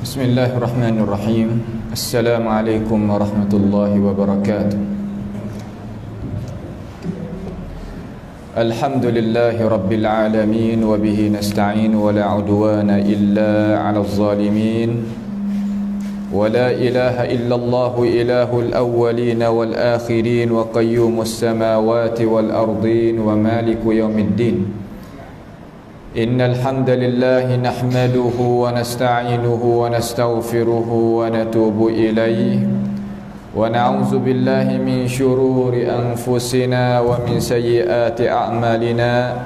Bismillahirrahmanirrahim. Assalamualaikum warahmatullahi wabarakatuh. Alhamdulillahi rabbil alamin wa bihi nasta'in wa la udwana illa 'alal zalimin. Wa la ilaha illallah ilahul awwalin wal akhirin wa qayyumus samawati wal ardin wa maliku yaumiddin. Innal hamdalillah nahmaduhu wa nasta'inuhu wa nastaghfiruhu wa natubu ilayhi wa na'udzu billahi min shururi anfusina wa min sayyiati a'malina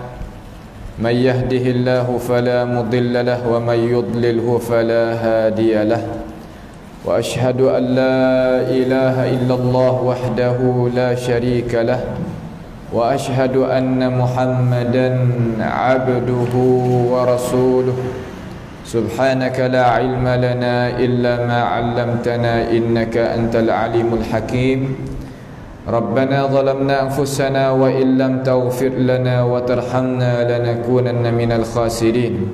may yahdihillahu fala mudilla lahu wa may yudlilhu fala hadiya lahu wa ashhadu an la ilaha illallah wahdahu la syarika lahu wa ashhadu anna Muhammadan abduhu wa rasuluh. Subhanaka la ilma lana illa ma 'allamtana innaka antal alimul hakim. Rabbana zalamna anfusana wa illam taghfir lana wa tarhamna lanakunanna minal khasirin.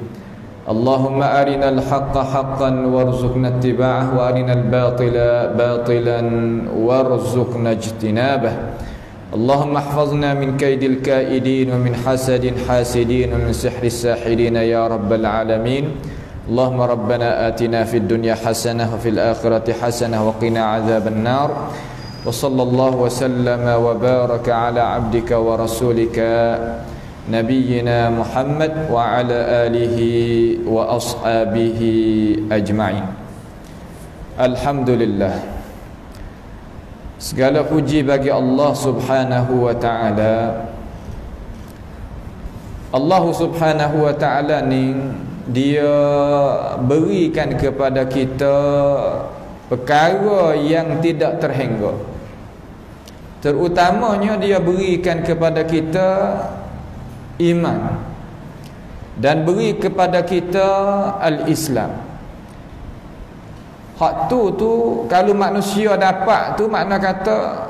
Allahumma arinal haqqa haqqan warzuqna ittiba'ah wa arinal batila batilan warzuqna ijtinabah. Allahumma ihfazna min kaidil kaidin wa min hasadin hasidin wa min sihris sahidin ya rabbal alamin. Allahumma rabbana atina fid dunya hasanah wa fil akhirati hasanah wa qina adzaban nar. Wa sallallahu wa sallama wa baraka ala abdika wa rasulika nabiyyina Muhammad wa ala alihi wa ashabihi ajma'in. Alhamdulillah, segala puji bagi Allah Subhanahu wa ta'ala. Allah Subhanahu wa ta'ala ni dia berikan kepada kita perkara yang tidak terhingga. Terutamanya dia berikan kepada kita iman dan beri kepada kita al-Islam. Hak tu kalau manusia dapat tu makna kata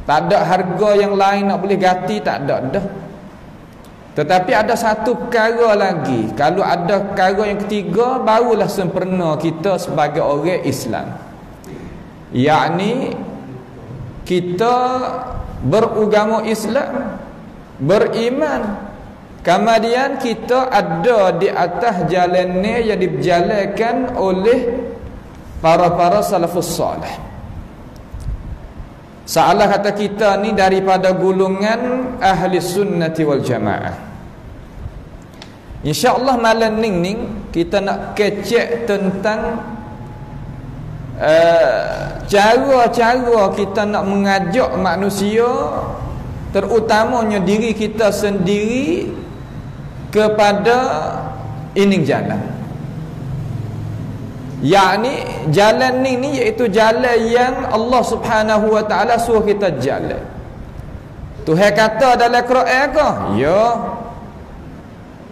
tak ada harga yang lain nak boleh ganti, tak ada dah. Tetapi ada satu perkara lagi. Kalau ada perkara yang ketiga, barulah sempurna kita sebagai orang Islam. Yakni kita beragama Islam, beriman, kemudian kita ada di atas jalan ni yang diberjalankan oleh para salafus salih. Salah kata kita ni daripada golongan ahli sunnati wal jamaah. InsyaAllah malam ni kita nak kecek tentang cara-cara kita nak mengajak manusia, terutamanya diri kita sendiri, kepada ini jalan. Yakni jalan ni iaitu jalan yang Allah Subhanahu wa ta'ala suruh kita jalan. Tuhan kata dalam Quran ke? Ya.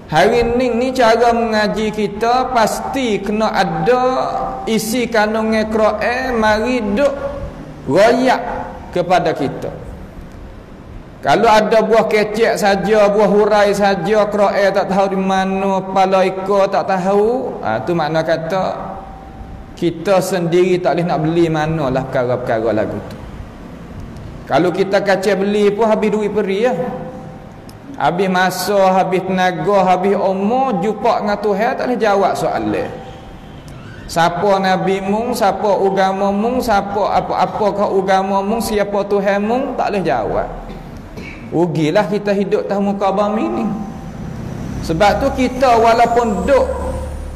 Hari ni cara mengaji kita pasti kena ada isi kandungan Quran, mari duk royak kepada kita. Kalau ada buah kecek saja, buah hurai saja, Quran tak tahu di mana, kepala ikut tak tahu, tu makna kata kita sendiri tak boleh nak beli manalah perkara-perkara lagu tu. Kalau kita kacau beli pun habis duit peri ya. Habis masa, habis tenaga, habis umur, jumpa dengan Tuhan tak boleh jawab soalan. Siapa Nabi mung, siapa agama mung, siapa apa-apakah agama mung, siapa Tuhan mung, tak boleh jawab. Rugilah kita hidup atas muka bumi ni. Sebab tu kita walaupun duduk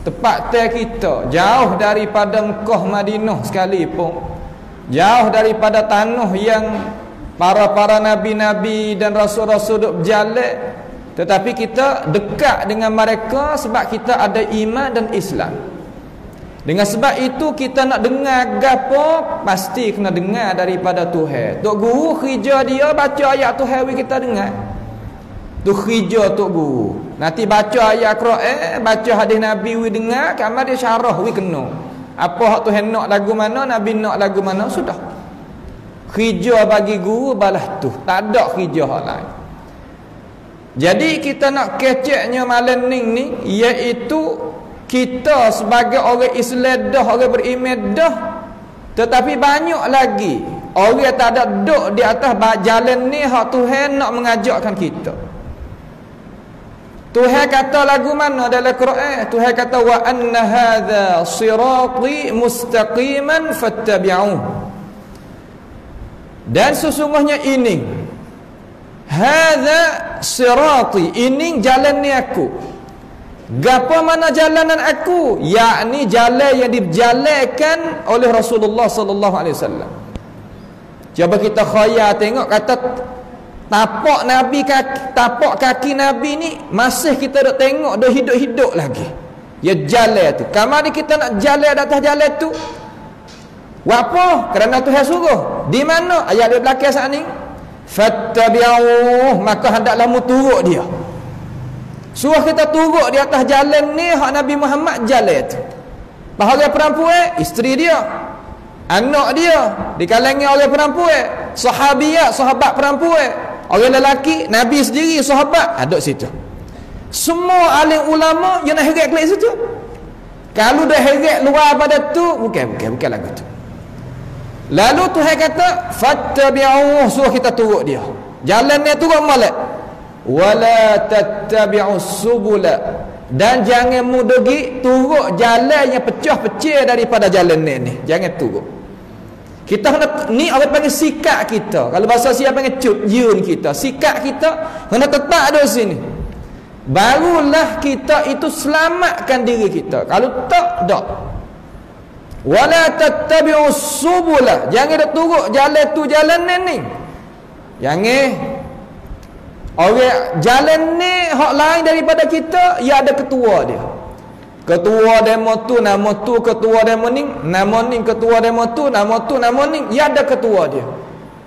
tempat kita jauh daripada Mekah Madinah sekalipun, jauh daripada tanah yang para nabi-nabi dan rasul-rasul duduk berjalan, tetapi kita dekat dengan mereka sebab kita ada iman dan Islam. Dengan sebab itu kita nak dengar gapo pasti kena dengar daripada Tuhan. Tok guru kerja dia baca ayat Tuhan kita dengar. Tu kerja tok guru. Nanti baca ayat Quran, baca hadis Nabi dengar, kamar dia syarah kena. Apa hak Tuhan nak lagu mana, Nabi nak lagu mana, sudah. Kerja bagi guru balas tu. Tak ada kerja hak lain. Jadi kita nak keceknya malam ni iaitu kita sebagai orang Islam dah, orang beriman dah, tetapi banyak lagi orang yang tak ada duduk di atas jalan ni hak Tuhan nak mengajakkan kita. Tuhan kata lagu mana dalam Quran? Tuhan kata wa anna hadza sirati mustaqiman fattabi'uh. Dan sesungguhnya ini hadza sirati, ini jalan ni aku. Gapo mana jalanan aku? Yakni jalan yang dijalankan oleh Rasulullah sallallahu alaihi wasallam. Cuba kita khayal tengok, kata tapak Nabi, tapak kaki Nabi ni masih kita dok tengok, dah hidup-hidup lagi. Ya jalan tu. Kamari kita nak jalan di atas jalan tu. Apa? Kerana Tuhan suruh. Di mana? Ayat di belakang saat ni. Fattabi'uh, maka hendaklah mu turut dia. Suruh kita turut di atas jalan ni hak Nabi Muhammad jalan tu. Bahagia perempuan, isteri dia, anak dia, di kalangan orang perempuan, sahabiat, sahabat perempuan, orang lelaki, Nabi sendiri, sahabat, ada situ. Semua alim ulama yang nak heret ke situ. Kalau dah heret luar pada tu, bukan lagu tu. Lalu Tuhan kata fattabi'uh, suruh kita turut dia. Jalan ni turut molek. Wala tattabi'us subula, dan jangan mudogi turut jalan yang pecah-pecah daripada jalan ni. Jangan turut. Kita kena, ni orang panggil sikap kita. Kalau bahasa siapa panggil yun kita. Sikap kita kena tetap ada sini. Barulah kita itu selamatkan diri kita. Kalau tak. Wala tattabi'us subula, jangan turut jalan tu jalan ni. Jangan. Orang jalan ni hak lain daripada kita, ia ada ketua dia. Ketua demo tu nama tu, ketua demo ni nama ni, ketua demo tu nama ni, ia ada ketua dia.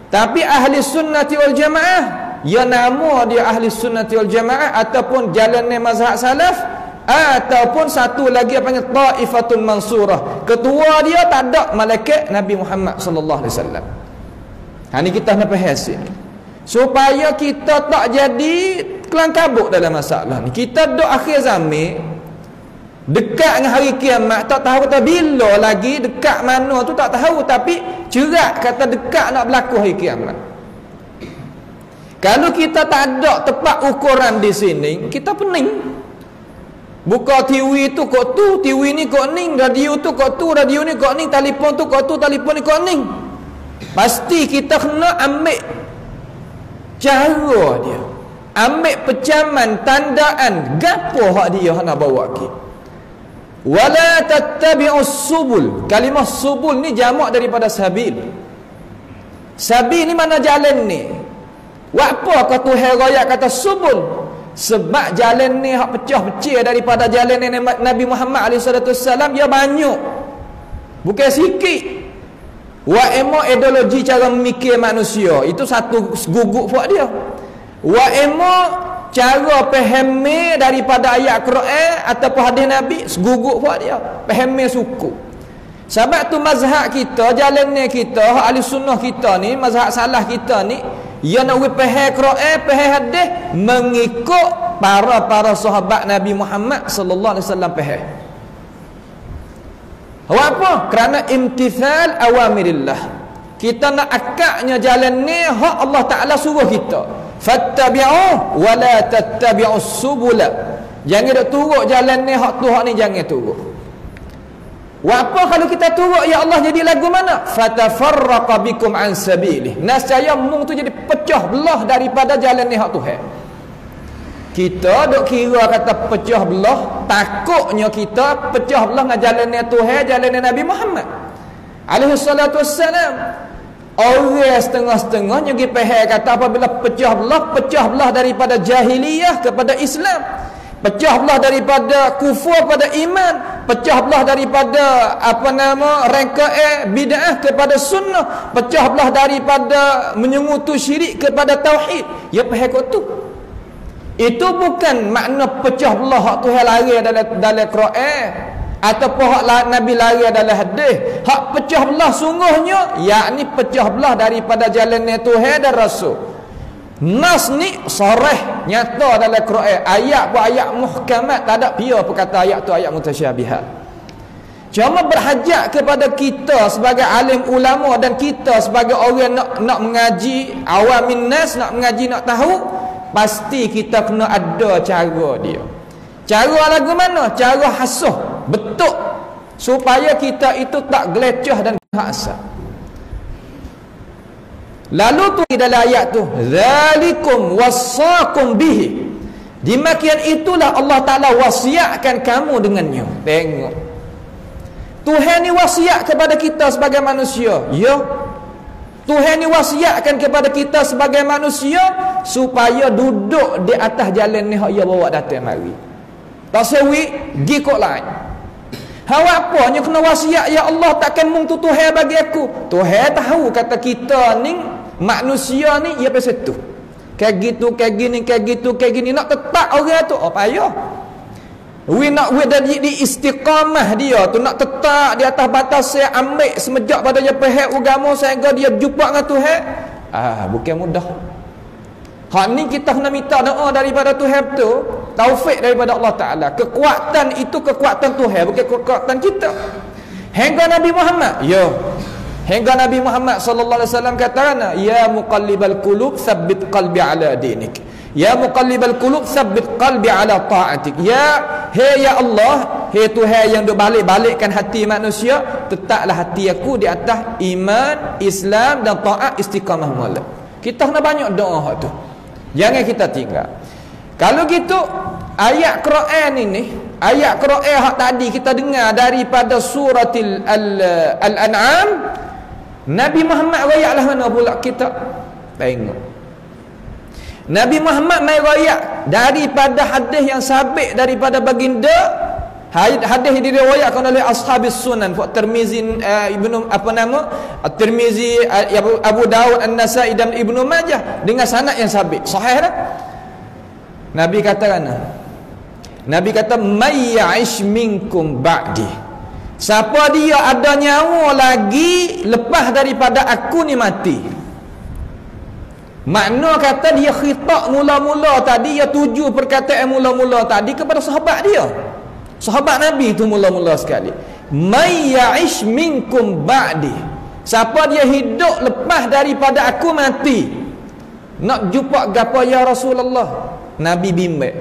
Tapi ahli sunnati wal jamaah, ia nama dia ahli sunnati wal jamaah, ataupun jalan ni mazhab salaf, ataupun satu lagi apa panggil taifatun mansurah. Ketua dia tak ada malaikat Nabi Muhammad sallallahu alaihi wasallam. Ha ni kita nak faham sini, supaya kita tak jadi kelang kabut dalam masalah ni. Kita duk akhir zaman, dekat dengan hari kiamat, tak tahu kata bila lagi, dekat mana tu tak tahu, tapi cerak kata dekat nak berlaku hari kiamat. Kalau kita tak ada tepat ukuran di sini, kita pening. Buka TV tu kok tu, TV ni kok ni, radio tu kok tu, radio ni kok ni, telefon tu kok tu, telefon ni kok ni. Pasti kita kena ambil cara dia, ambil pecaman, tandaan gapo hak dia nak bawa ke. Wala tattabi'us subul. Kalimah subul ni jamak daripada sabil. Sabil ni mana jalan ni. Apa kata Tuhan raya kata subul? Sebab jalan ni hak pecah-pecah daripada jalan ni Nabi Muhammad SAW, dia banyak, bukan sikit. Wa emo ideologi cara memikir manusia, itu satu guguk buat dia. Wa emo cara faham daripada ayat Quran ataupun hadis Nabi, seguguk buat dia. Faham suku. Sebab tu mazhab kita, jalan ni kita, ahli sunnah kita ni, mazhab salah kita ni, ia nak faham Quran, faham hadis mengikut para sahabat Nabi Muhammad sallallahu alaihi wasallam faham. Apa? Kerana imtithal awamirillah. Kita nak akaknya jalan ni hak Allah Taala suruh kita. Fattabi'uh wa la tattabi'us subula. Jangan dak turut jalan ni hak tu, hak ni jangan turut. Apa kalau kita turut, ya Allah, jadi lagu mana? Fatafarraqa bikum an sabilih. Nascaya mung tu jadi pecah belah daripada jalan ni hak Tuhan. Kita dok kira kata pecah belah, takutnya kita pecah belah dengan jalan ni Tuhan, jalan ni Nabi Muhammad alaihi salatu wassalam. Orang setengah-setengah nyegi faham kata apabila pecah belah daripada jahiliyah kepada Islam, pecah belah daripada kufur pada iman, pecah belah daripada rangkaian bid'ah kepada sunnah, pecah belah daripada menyengutu syirik kepada tauhid. Ya faham kau tu. Itu bukan makna pecah belah hak Tuhan lari dalam Quran ataupun hak Nabi lari dalam hadis. Hak pecah belah sungguhnya yakni pecah belah daripada jalan Tuhan dan Rasul. Nas ni sarih nyata dalam Quran. Ayat pun ayat muhkamat, tak ada pia perkata ayat tu ayat mutasyabihat. Cuma berhajat kepada kita sebagai alim ulama dan kita sebagai orang nak mengaji, awamin nas nak mengaji, nak tahu, pasti kita kena ada cara dia. Cara lagu mana? Cara hasuh, betul, supaya kita itu tak gelecah dan hasad. Lalu tu dalam ayat tu, zalikum wassakum bihi. Demikian itulah Allah Ta'ala wasiatkan kamu dengannya. Tengok, Tuhan ni wasiat kepada kita sebagai manusia. Ya, Tuhan ni wasiatkan kepada kita sebagai manusia supaya duduk di atas jalan ni hak ia bawa datang mari. Tak sewi gi kok lain. Hawa apanya kena wasiat, ya Allah takkan mung tu Tuhan bagi aku. Tuhan tahu kata kita ni manusia ni ia pasal tu. Kayak gitu, kayak gini, kayak gitu, kayak gini. Nak tetap orang tu, oh payah. Nak dari di istiqamah dia tu, nak tetap di atas batas saya ambil semejak pada dia pihak agama sehingga dia jumpa dengan Tuhan. Bukan mudah. Hak ni kita kena minta doa daripada Tuhan tu, taufik daripada Allah Ta'ala. Kekuatan itu kekuatan Tuhan, bukan kekuatan kita. Hingga Nabi Muhammad, hingga Nabi Muhammad sallallahu alaihi wasallam katakan, ya muqallibal qulub tsabbit qalbi ala dinik. Ya muqallibal qulub tsabbit qalbi ala ta'atik. Ya Allah, Tuhan yang balik-balikkan hati manusia, tetaplah hati aku di atas iman, Islam dan taat istiqamah mula. Kita kena banyak doa hak tu. Jangan kita tinggal. Kalau gitu, ayat Quran ini, ayat Quran hak tadi kita dengar daripada suratil Al-An'am, Nabi Muhammad rakyatlah mana pula kita tengok. Nabi Muhammad mai rakyat daripada hadis yang sabit daripada baginda. Hadis diriwayatkan oleh ashabis sunan, Tirmizi, Ibnu At-Tirmizi, Abu Daud, An-Nasai dan Ibnu Majah dengan sanad yang sabit, sahih dah. Nabi katakan, Nabi kata, may ya'ish minkum ba'di. Siapa dia ada nyawa lagi lepas daripada aku ni mati. Makna kata dia khitab mula-mula tadi, dia tuju perkataan mula-mula tadi kepada sahabat dia. Sahabat Nabi itu mula-mula sekali. May ya'ish minkum ba'di. Siapa dia hidup lepas daripada aku mati. Nak jumpa gapo ya Rasulullah? Nabi bimbang.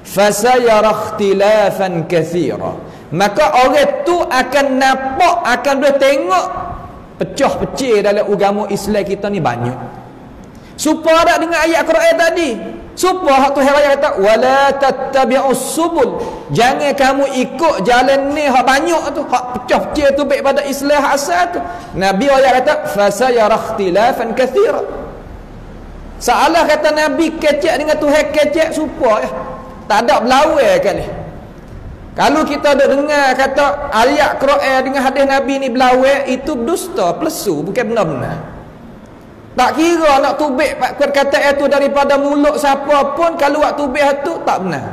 Fasayara ikhtilafan katsira. Maka orang tu akan nampak, akan boleh tengok pecah-pecah dalam agama Islam kita ni banyak. Supaya tak dengan ayat Quran tadi. Supaya hak tu ayat kata wala tattabi'us subul. Jangan kamu ikut jalan ni hak banyak tu, hak pecah-pecah tu baik pada Islam asal tu. Nabi ayat kata fasayara ikhtilafan katsira. Salah kata Nabi kecek dengan Tuhan kecek supaya tak ada berlawan kali. Kalau kita ada dengar kata ayat Quran dengan hadis Nabi ni berlawan, itu dusta, plesu, bukan benar-benar. Tak kira nak tubik perkataan itu daripada mulut siapa pun, kalau waktu tubik itu tak benar.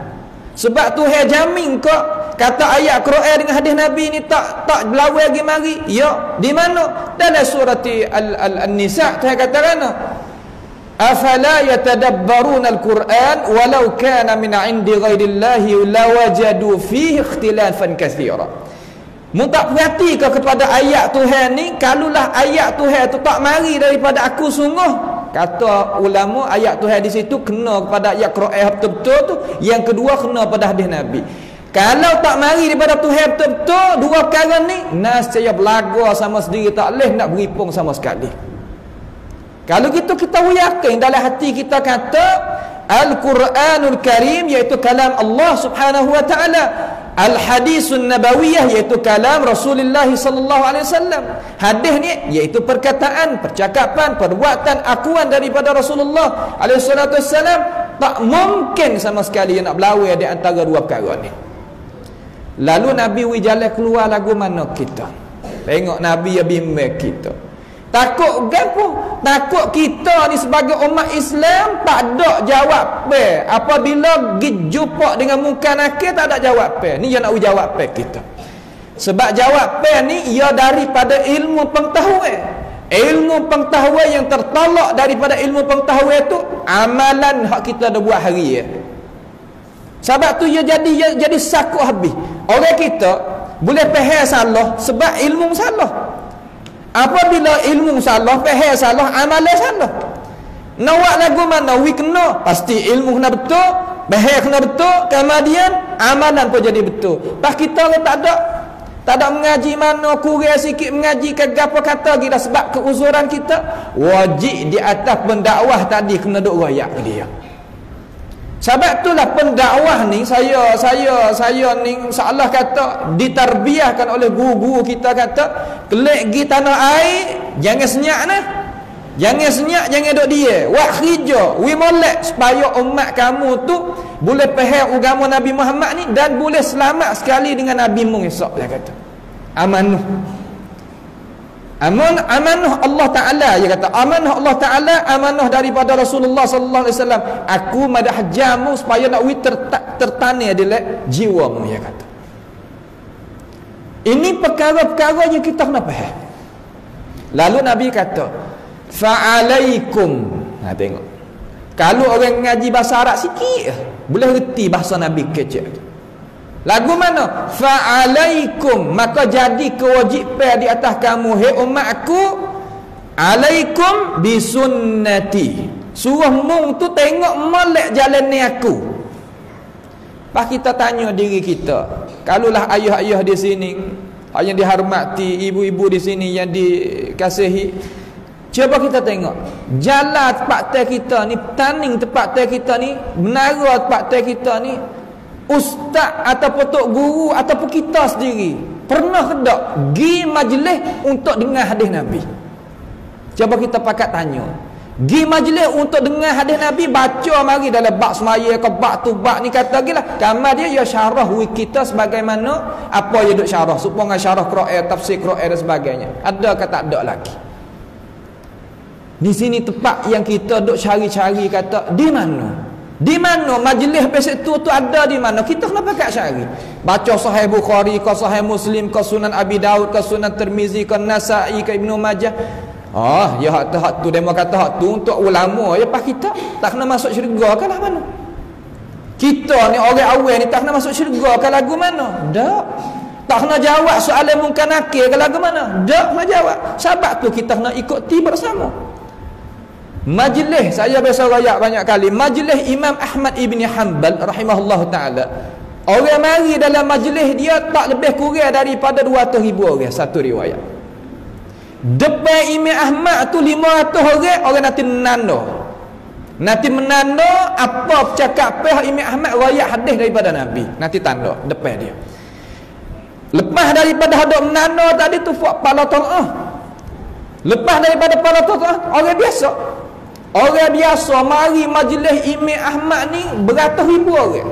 Sebab Tuhan jamin kok kata ayat Quran dengan hadis Nabi ni tak berlawan lagi mari. Ya, di mana? Dalam surah An-Nisa Tuhan katakan, afala yatadabbaruna al-Quran walau kana min 'indi ghairillahi lawajadu fihi ikhtilafan katsira. Mu tak perhati ke kepada ayat Tuhan ni? Kalulah ayat Tuhan tu tak mari daripada aku sungguh, kata ulama, ayat Tuhan di situ kena kepada ayat Quran betul-betul tu. Yang kedua kena pada hadis Nabi. Kalau tak mari daripada Tuhan betul-betul, dua perkara ni nascaya belaga sama sendiri, tak boleh nak beripung sama sekali. Kalau gitu kita yakin dalam hati kita kata Al-Quranul Karim iaitu kalam Allah Subhanahu wa taala, Al-Hadisun Nabawiyah iaitu kalam Rasulullah sallallahu alaihi wasallam. Hadis ni iaitu perkataan, percakapan, perbuatan, akuan daripada Rasulullah alaihi salatu wasallam. Tak mungkin sama sekali nak berlawan di antara dua perkara ni. Lalu Nabi jalan keluar lagu mana kita? Tengok Nabi bimbang kita. Takut gapo? Takut kita ni sebagai umat Islam tak ada jawab pe. Apabila pergi jumpa dengan muka nakir tak ada jawab pe. Ni yang nak jawab pe kita. Sebab jawab pe ni ia daripada ilmu pengetahuan. Ilmu pengetahuan yang tertolak daripada ilmu pengetahuan itu amalan hak kita dah buat hari ya. Sebab tu ia jadi sakut habis. Orang kita boleh faham salah sebab ilmu salah. Apabila ilmu salah, faham salah, amalan salah. Nawak lagu mana wi kena, pasti ilmu kena betul, faham kena betul, kemudian amalan pun jadi betul. Pas kita orang tak ada mengaji mana, kurang sikit mengaji ke apa kata kita sebab keuzuran kita, wajib di atas pendakwah tadi kena duk royak ke dia. Sebab itulah pendakwah ni saya ni salah kata ditarbiahkan oleh guru-guru kita kata kelek gi tanah air jangan senyap nah. Jangan senyap, jangan duk dia. Wa khija, wi molek supaya umat kamu tu boleh faham agama Nabi Muhammad ni dan boleh selamat sekali dengan Nabi Musa dia kata. Amanah. Amanah Allah Ta'ala, dia kata amanah Allah Ta'ala, amanah daripada Rasulullah sallallahu alaihi wasallam. Aku madah jamu supaya nak tertanam di jiwamu, dia kata. Ini perkara-perkara yang kita kena faham. Lalu Nabi kata, fa'alaikum. Tengok. Kalau orang ngaji bahasa Arab sikit boleh reti bahasa Nabi kecil. Lagu mana? Fa'alaikum, maka jadi kewajipan di atas kamu hai umat aku, alaikum bisunnati. Suruh mung tu tengok molek jalan ni aku. Pas kita tanya diri kita, kalulah ayah-ayah di sini yang dihormati, ibu-ibu di sini yang dikasihi, cuba kita tengok jalan tempat teh kita ni, taning tempat teh kita ni, menara tempat teh kita ni, ustaz ataupun tok guru ataupun kita sendiri pernah ke tak gi majlis untuk dengar hadis Nabi? Cuba kita pakat tanya. Gi majlis untuk dengar hadis Nabi, baca mari dalam bab semaya ke bab tu bab ni kata gilah. Kamar dia ya syarah kita sebagaimana apa yang duk syarah, supaya syarah Quran, tafsir Quran dan sebagainya. Ada ke tak ada lagi? Di sini tempat yang kita duk cari-cari kata di mana? Di mana majlis besok tu ada di mana? Kita kena pakai cari. Baca Sahih Bukhari, ke Sahih Muslim, ke Sunan Abi Daud, ke Sunan Tirmizi, ke Nasa'i, ke Ibnu Majah. Ya hak tu demo kata hak tu untuk ulama ya pas kita tak kena masuk syurga ke lah mana? Kita ni orang awam ni tak kena masuk syurga ke lagu mana? Tak. Tak kena jawab soalan mungkar nakir ke lagu mana? Tak kena jawab. Sebab tu kita kena ikuti bersama. Majlis, saya biasa rayak banyak kali, majlis Imam Ahmad Ibn Hanbal rahimahullah ta'ala, orang mari dalam majlis dia tak lebih kurang daripada 200,000 orang satu riwayat. Depan Imam Ahmad tu 500 orang nanti menanda apa percakapan Imam Ahmad rayak hadis daripada Nabi, nanti tanda depan dia. Lepas daripada hadap menanda tadi tu fuak pala ta'ah, lepas daripada pala ta'ah orang biasa mari majlis Imam Ahmad ni beratus ribu orang.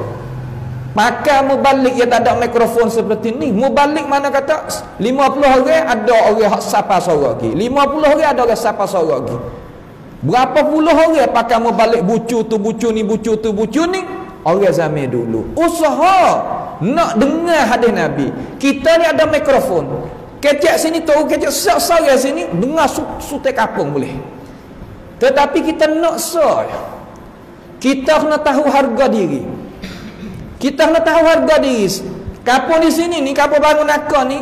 Maka mubalik yang tak ada mikrofon seperti ni, mubalik mana kata 50 orang ada orang hak sapa suara lagi, 50 orang ada orang sapa suara lagi, berapa puluh orang pakai mubalik bucu tu bucu ni, bucu tu bucu ni. Orang zaman dulu usaha nak dengar hadis Nabi. Kita ni ada mikrofon, kecek sini tahu, kecek sara sini dengar sutai kapung boleh. Tetapi kita nak kita kena tahu harga diri. Kita kena tahu harga diri. Kapung di sini ni, kapung baru nakal ni,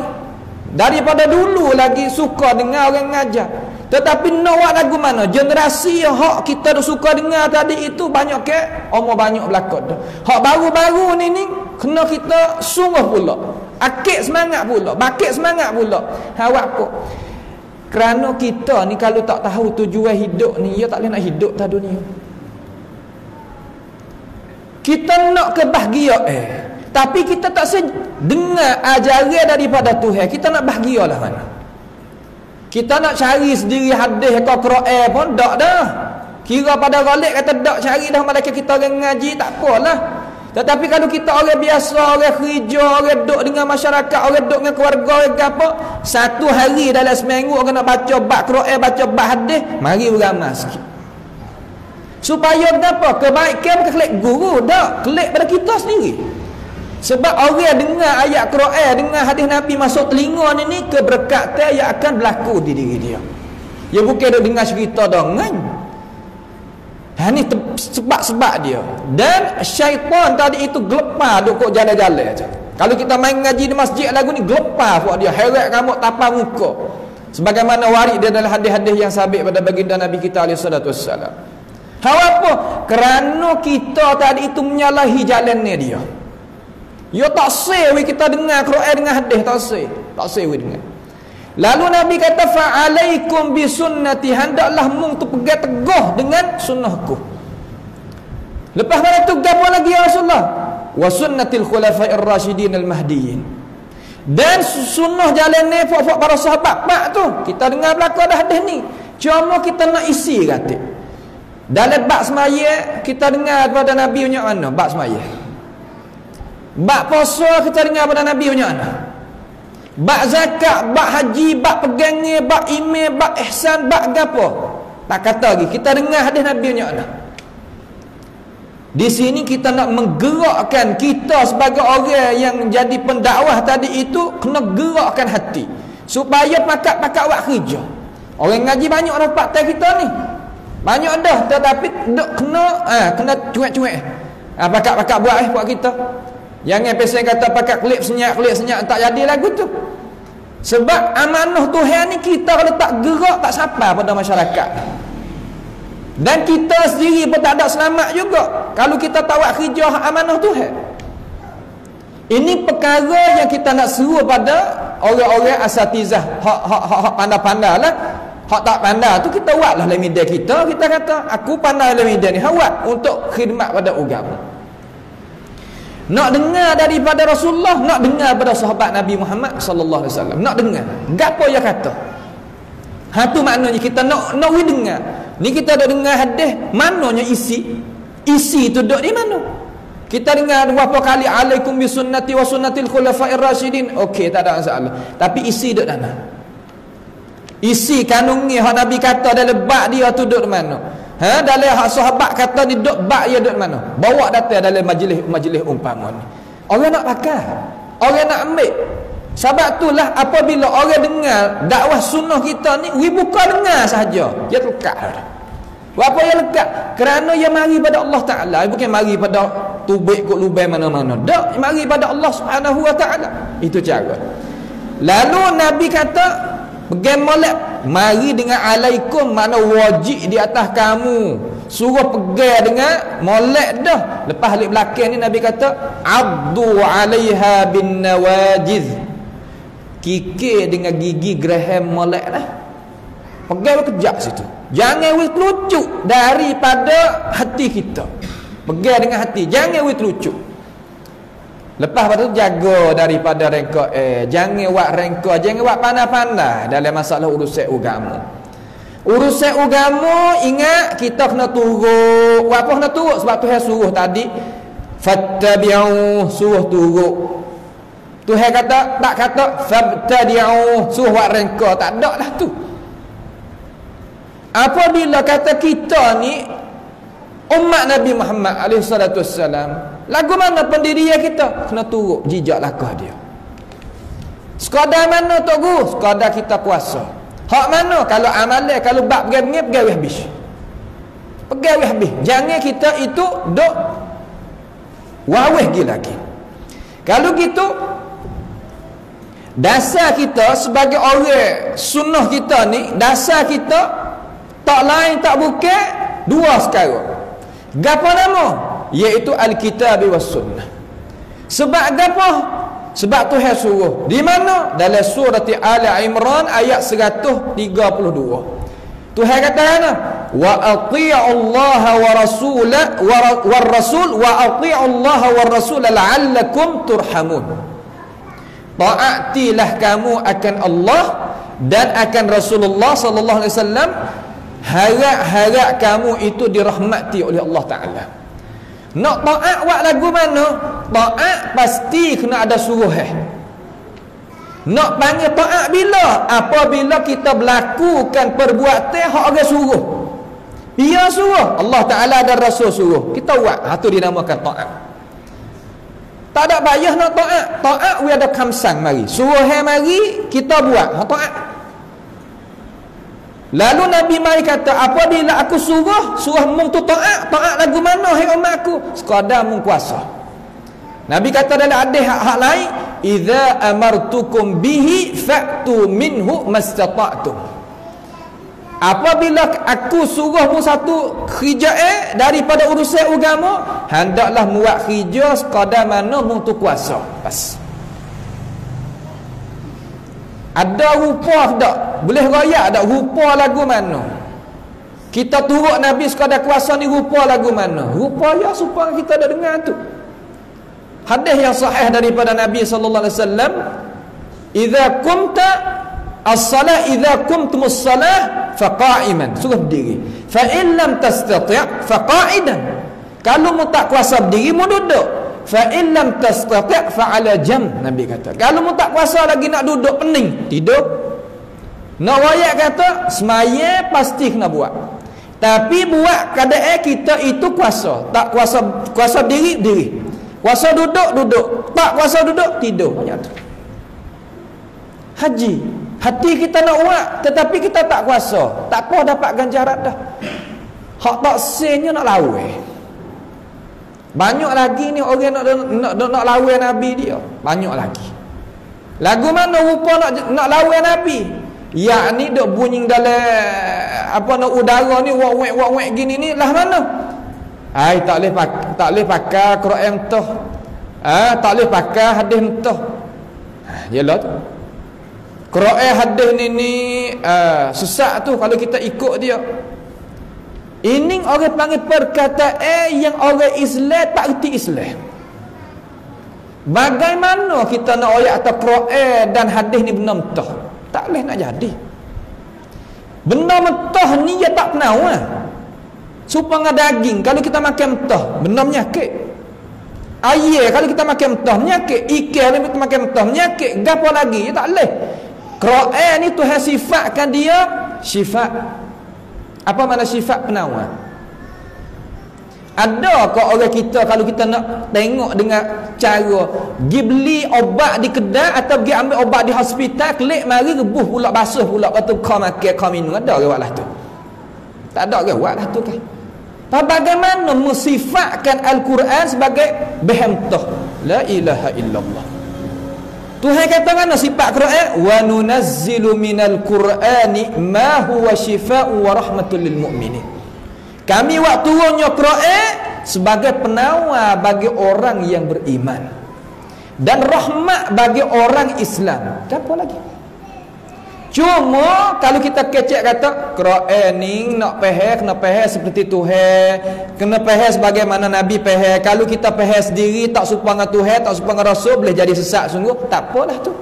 daripada dulu lagi suka dengar orang ngajar. Tetapi nak lagu mana? Generasi yang hak kita dah suka dengar tadi itu banyak ke? Omong banyak belakang dah. Hak baru-baru ni kena kita sungguh pula. Akik semangat pula, bakit semangat pula. Awak kok. Kerana kita ni kalau tak tahu tujuan hidup ni, ya tak boleh nak hidup tak dunia. Kita nak kebahagiaan tapi kita tak dengar ajaran daripada Tuhan. Kita nak bahagia lah mana? Kita nak cari sendiri hadis ke Quran pun tak dah. Kira pada galik kata tak cari dah, malaikat kita orang ngaji tak apalah. Tetapi kalau kita orang biasa, orang kerja, orang duduk dengan masyarakat, orang duduk dengan keluarga, orang apa, satu hari dalam seminggu orang nak baca bab Quran, baca bab hadis, mari beramal sikit. Supaya apa? Kebaikan bukan kelik guru, tak, kelik pada kita sendiri. Sebab orang dengar ayat Quran, dengar hadis Nabi masuk telinga ni keberkatan yang akan berlaku di diri dia. Ya bukan dia dengar cerita dongan. Ni sebab-sebab dia. Dan syaitan tadi itu gelepar duk kok jalan-jalan aja. Kalau kita main ngaji di masjid lagu ni gelepar buat dia, heret rambut tapang muka. Sebagaimana warid dia dalam hadis-hadis yang sabit pada baginda Nabi kita alaihi salatu wassalam. Apa? Kerana kita tadi itu menyalahi jalannya dia. Ya tak sewi kita dengar Quran dengan hadis, tak sewi dengar. Lalu Nabi kata fa'alaikum bisunnati, hendaklah mung tu pegang teguh dengan sunnahku. Lepas pada tu gapo lagi ya Rasulullah? Wa sunnatil khulafa'ir rasyidin al-mahdiyyin. Dan sunnah jalan ni fak-fak para sahabat pak tu. Kita dengar belaka dah hadis ni. Cuma kita nak isi kata. Dalam bab semaya kita dengar pada Nabi punya mana? Bab semaya. Bab puasa kita dengar pada Nabi punya mana? Bab zakat, bab haji, bab pegangnya, bab iman, bab ihsan, bab gapo? Tak kata lagi. Kita dengar hadis Nabi punya mana? Di sini kita nak menggerakkan kita sebagai orang yang jadi pendakwah tadi itu kena gerakkan hati supaya pakat-pakat buat kerja. Orang ngaji banyak dah part kita ni. Banyak dah tetapi kena cuek-cuek. Pakat-pakat buat kita. Jangan pesen kata pakat klip senyap tak jadi lagu tu. Sebab amanah Tuhan ni kita kalau tak gerak tak sampai pada masyarakat. Dan kita sendiri pun tak ada selamat juga kalau kita tak buat kerja amanah Tuhan. Ini perkara yang kita nak seru pada orang-orang asatizah hak pandai-pandai lah. Hak tak pandai tu kita buatlah dalam media kita kata aku pandai dalam media ni, buat untuk khidmat pada agama. Nak dengar daripada Rasulullah, nak dengar pada sahabat Nabi Muhammad sallallahu alaihi wasallam, nak dengar gapo dia kata. Tu maknanya kita nak dengar. Ni kita dah dengar hadis, mananya isi tu duduk di mana? Kita dengar berapa kali alaikum bisunnati wa sunnatil khulafa'ir rasyidin. Okey, tak ada masalah. Tapi isi duduk mana? Isi kanunnya hak Nabi kata dalam bab dia tu duduk di mana? Dalam hak sahabat kata ni duduk bab dia duduk mana? Bawa datang dalam majlis umpama ni. Orang nak pakai, orang nak ambil. Sebab itulah apabila orang dengar dakwah sunnah kita ni, bukan dengar sahaja, dia lekat. Apa yang lekat? Kerana dia mari pada Allah Ta'ala, bukan mari pada tubik kot lubang mana-mana. Tak, mari pada Allah Subhanahu Wa Ta'ala. Itu cara. Lalu Nabi kata, pegang molek, mari dengan alaikum, mana wajib di atas kamu. Suruh pegang dengan molek dah. Lepas alik belakang ni Nabi kata, abdu alaiha bin nawajiz. Kikir dengan gigi geraham molek dah. Pegang kejap situ. Jangan wis telucuk daripada hati kita. Pegang dengan hati, jangan wis telucuk. Lepas pada tu jaga daripada rengkok. Jangan buat rengkok, jangan buat pandai-pandai dalam masalah urusan agama. Urusan agama, ingat kita kena turut. Apa kena turut? Sebab Tuhan suruh tadi, fattabi'u, suruh turut. Tuhan kata, tak kata fabtadi'u, suruh buat rengkok, tak ada lah tu. Apabila kata kita ni umat Nabi Muhammad alaihi salatu wassalam, lagu mana pendirian kita? Kena turut jejak langkah dia. Sekadar mana Tok Guru? Sekadar kita puasa. Hak mana? Kalau amalan, kalau bab pegang habis. Pegang habis. Jangan kita itu duk waweh lagi. Kalau gitu, dasar kita sebagai orang sunnah kita ni, dasar kita tak lain tak bukan dua sekarang. Gapo nama? Iaitu Alkitab was Sunnah. Sebab gapo? Sebab Tuhan suruh. Di mana? Dalam surah Ali Imran ayat 132. Tuhan kata mana? Wa ati'u Allah wa rasulahu wa rasul wa ati'u Allah wa rasul la'allakum turhamun. Taatilah kamu akan Allah dan akan Rasulullah sallallahu alaihi wasallam. Harap-harap kamu itu dirahmati oleh Allah Ta'ala. Nak taat buat lagu mana? Taat pasti kena ada suruh. Nak panggil taat bila? Apabila kita melakukan perbuatan hak orang suruh. Dia suruh, Allah Ta'ala dan Rasul suruh, kita buat. Itu dinamakan taat. Tak ada payah nak taat. Taat we ada kamsang mari. Suruh mari, kita buat. Taat. Lalu Nabi mai kata, apabila aku suruh mung tu taat lagu mana hai umat aku? Sekadar mung kuasa. Nabi kata dalam hadis hak lain, idza amartukum bihi fa'tu minhu mastata'tum. Apabila aku suruh mu satu kerja daripada urusan agama, hendaklah buat kerja sekadar mana mu tu kuasa. Pas. Ada rupa tak? Boleh royak tak rupa lagu mana? Kita turut Nabi sekadar kuasa ni rupa lagu mana? Rupa ya supaya kita dah dengar tu. Hadis yang sahih daripada Nabi sallallahu alaihi wasallam, idza qumta as-salah idza qumtumus salah faqa'iman, suruh berdiri. Fa in lam tastati' faqa'idan. Kalau mu tak kuasa berdiri, mu duduk. Fa in lam tastati' fa 'ala jam, Nabi kata. Kalau mu tak kuasa lagi nak duduk pening, tidur. Nak wayak kata semaya pasti kena buat. Tapi buat keadaan kita itu kuasa. Tak kuasa berdiri. Kuasa duduk, tak kuasa duduk, tidur. Banyak tu. Haji, hati kita nak buat, tetapi kita tak kuasa. Tak apa dapat ganjaran dah. Hak tak senya nak lawan. Banyak lagi ni orang nak lawan Nabi dia. Banyak lagi. Lagu mana rupa nak lawan Nabi? Yakni dok bunyi dalam udara ni wak gini ni lah mana? Ai tak boleh pakai Quran tu. Tak boleh pakai hadis tu. Yalah tu. Quran hadis ni susah tu kalau kita ikut dia. Ini orang panggil perkataan yang orang Islam tak reti Islam. Bagaimana kita nak ayat atau Quran dan hadis ni benar mentah? Tak boleh nak jadi. Benar mentah ni dia tak pernah. Supaya daging kalau kita makan mentah benar menyakit. Air kalau kita makan mentah menyakit. Ikan kalau kita makan mentah menyakit. Gapo lagi? Tak boleh. Quran ni Tuhan sifatkan dia sifat. Apa makna sifat penawar? Ada ke orang kita kalau kita nak tengok dengan cara pergi beli obat di kedai atau pergi ambil obat di hospital, kelik mari rebuh pula basuh pula lepas tu kau makan kau minum, ada ke buat lah tu? Tak ada ke buat lah tu kan? Bagaimana mensifatkan Al-Quran sebagai behemtah? La ilaha illallah. Tuhan kata mana sifat Quran? Wa nunazzilu minal Qur'ani ma huwa shifaa'un wa rahmatul lil mu'minin. Kami waktu turunnya Quran sebagai penawar bagi orang yang beriman dan rahmat bagi orang Islam. Apa lagi? Cuma kalau kita kecek kata Quran ni nak kena faham seperti Tuhan, kena faham sebagaimana Nabi faham. Kalau kita faham sendiri tak serupa dengan Tuhan, tak serupa dengan Rasul, boleh jadi sesat sungguh. Tak apalah tu.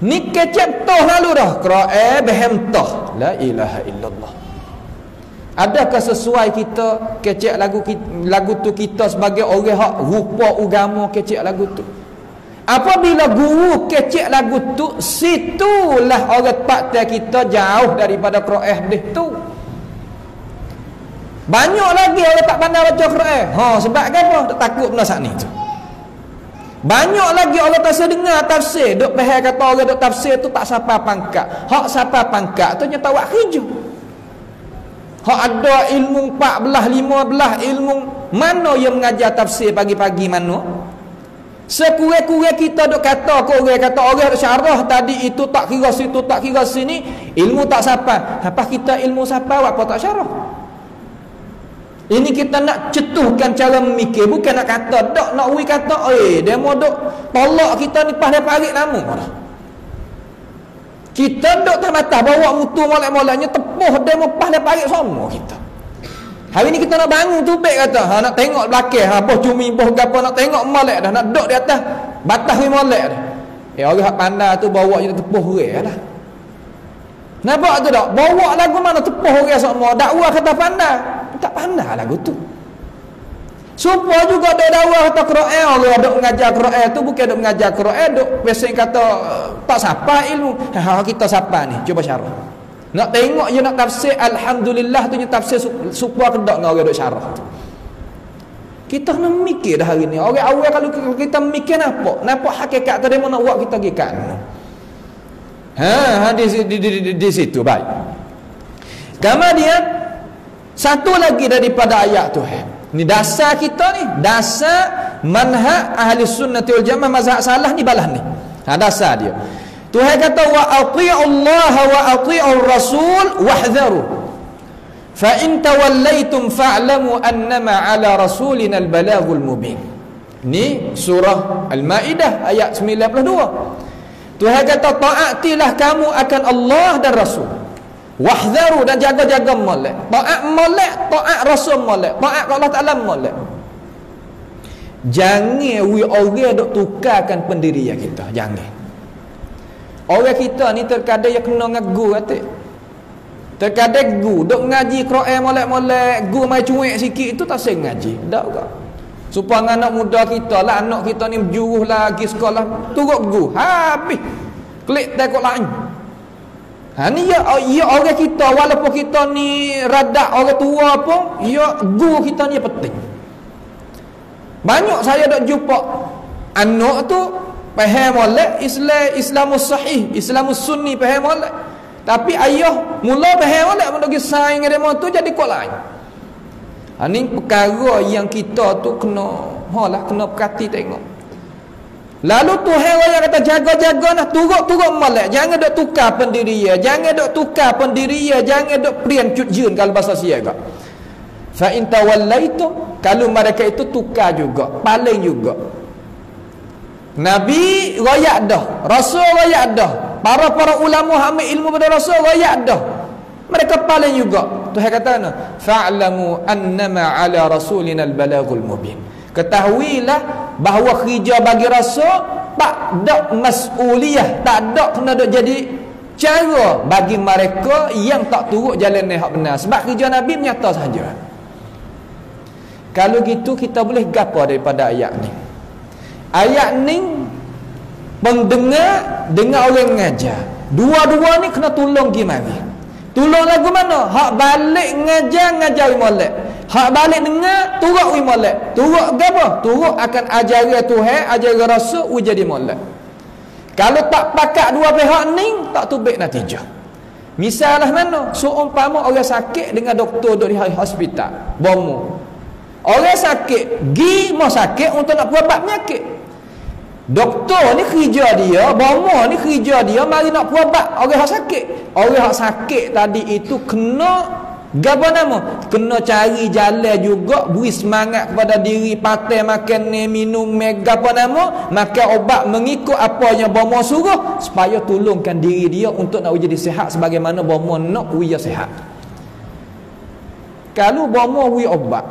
Ni kecek toh lalu dah. Quran faham toh. La ilaha illallah. Adakah sesuai kita kecek lagu tu kita sebagai orang hak rupa agama kecek lagu tu? Apabila guru kecek lagu tu, situlah orang pakta kita jauh daripada Quran tu. Banyak lagi orang tak pandai baca Quran. Sebab apa? Tak takut benda saat ni tu. Banyak lagi orang tak dengar tafsir, duk faham kata orang duk tafsir tu tak siapa pangkat. Hak siapa pangkat tu nyata buat kerja. Hak ada ilmu 14, 15 ilmu, mana yang mengajar tafsir pagi-pagi mana? Sekurang-kurang kita duk kata orang duk syarah tadi itu tak kira situ, tak kira sini, ilmu tak siapa. Apa kita ilmu siapa apa tak syarah? Ini kita nak cetuhkan cara memikir, bukan nak kata dak nak kata dia mau duk tolak kita ni pas dia parik lama. Kita duk tak matah bawa mutu molek-moleknya tepuh dia mau pas dia parik semua kita. Hari ni kita nak bangun tu baik kata, nak tengok belakang, apa cumi boh gapo nak tengok molek dah, nak duduk di atas batas ni molek dah. Orang hak pandai tu bawa je tepuh orang lah. Nampak tu tak? Bawa lagu mana tepuh orang semua, dakwah kata pandai. Tak pandai lagu tu. Supaya juga ada dakwah kata Quran, orang duk mengajar Quran tu bukan duk mengajar Quran, duk biasa kata tak siapa ilmu. Kita siapa ni? Cuba syarah. Nak tengok je nak tafsir alhamdulillah tu je tafsir supaya kedak dengan orang duk syarah tu. Kita nak mikir dah hari ni. Orang awal kalau kita mikir nampak hakikat tadi mana nak buat kita gikan. Di situ baik. Kemudian satu lagi daripada ayat Tuhan. Ni dasar kita ni, dasar manhaj ahli sunnati wal jamaah mazhab salah ni balas ni. Dasar dia. Tuhan kata wa ati'ullah wa ati'ur rasul wahdharu. Fa in tawallaitum fa'lamu annama 'ala rasulina al-balaghul mubin. Ni surah Al-Maidah ayat 92. Tuhan kata taatilah kamu akan Allah dan Rasul. Wahdharu, dan jaga-jaga molek. Taat molek, taat Rasul molek, taat Allah Taala molek. Jangan we orang dok tukarkan pendirian kita, jangan. Orang kita ni terkadang yang kena ngagu atik. Terkadang gu dok ngaji Quran molek-molek, gu mai cuek sikit itu tak seng ngaji. Dak ke? Supaya anak muda kita lah, anak kita ni berjuruh lagi sekolah, turut gu habis. Klik takut lain. Ni ya orang kita, walaupun kita ni radak orang tua pun, ya guru kita ni penting. Banyak saya dak jumpa anak tu faham molek Islamus sahih, Islamus sunni faham molek. Tapi ayah mula faham molek mun pergi saing dengan tu jadi kok lain. Ni perkara yang kita tu kena kena perhati tengok. Lalu Tuhan raya kata jaga-jaga nah, turut-turut molek, jangan dok tukar pendirian, jangan dok tukar pendirian, jangan dok prian cut jun kalau bahasa siaga. Fa in tawallaitum, kalau mereka itu tukar juga, paling juga. Nabi royak dah, Rasul royak dah, para ulama ambil ilmu pada Rasul royak dah. Mereka paling juga. Tuhan kata nah, fa'lamu annama 'ala rasulina al-balaghul mubin. Ketahuilah bahawa kerja bagi Rasul tak ada mas'uliyah, tak ada kena dok jadi cara bagi mereka yang tak turut jalan yang benar. Sebab kerja Nabi menyata sahaja. Kalau gitu kita boleh gapo daripada ayat ni? Ayat ni pendengar dengan orang mengajar. Dua-dua ni kena tolong gi mari. Tolong lagu mana? Hak balik ngajar molek. Hak balik dengar turut wi molek. Turut gapo? Turut akan ajaran Tuhan, ajaran Rasul wi jadi molek. Kalau tak pakat dua pihak ni, tak tubik natijah. Misalah mana? Seumpama orang sakit dengan doktor duk di hospital, bomo. Orang sakit, gi mau sakit untuk nak berubat penyakit. Doktor ni kerja dia, bomo ni kerja dia mari nak berubat orang hak sakit. Orang hak sakit tadi itu kena gapo nama? Kena cari jalan juga, beri semangat kepada diri, patai makan ni, minum gapo nama? Makan obat mengikut apa yang bomo suruh supaya tolongkan diri dia untuk nak jadi sihat sebagaimana bomo nak dia sihat. Kalau bomo wi obat,